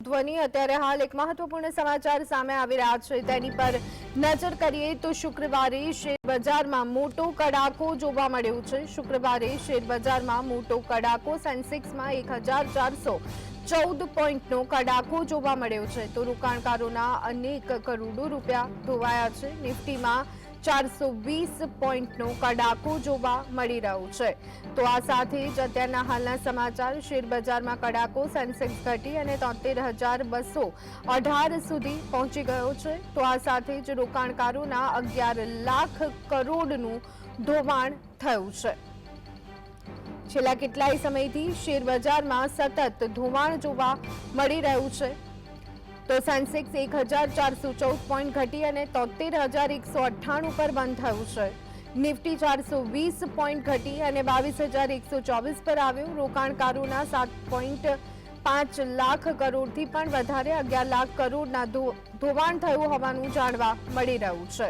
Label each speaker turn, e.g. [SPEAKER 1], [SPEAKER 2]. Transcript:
[SPEAKER 1] ધ્વનિ અત્યારે હાલ એક મહત્વપૂર્ણ સમાચાર સામે આવી રહ્યા છે તેની પર નજર કરીએ તો શુક્રવારે શેર બજારમાં મોટો કડાકો જોવા મળ્યો છે। શુક્રવારે શેર બજારમાં મોટો કડાકો સેન્સેક્સમાં 1414 પોઈન્ટનો કડાકો જોવા મળ્યો છે તો રોકાણકારોના અનેક કરોડો રૂપિયા ધોવાયા છે। નિફ્ટીમાં 420 પોઈન્ટનો કડાકો જોવા મળી રહ્યો છે તો આ સાથે જ અત્યારના હાલના સમાચાર શેર બજારમાં કડાકો સેન્સેક્સ ઘટી અને 73,218 સુધી પહોંચી ગયો છે તો આ સાથે જ રોકાણકારોના 11 લાખ કરોડનું ધોવાણ થયું છે। છેલ્લા કેટલાય સમયથી શેર બજારમાં સતત ધોવાણ જોવા મળી રહ્યું છે તો સેન્સેક્સ 1414 પોઈન્ટ ઘટી અને 73,198 પર બંધ થયું છે। નિફ્ટી 420 પોઈન્ટ ઘટી અને 22,124 પર આવ્યું। રોકાણકારોના 7.5 લાખ કરોડથી પણ વધારે 11 લાખ કરોડના ધોવાણ થયું હોવાનું જાણવા મળી રહ્યું છે।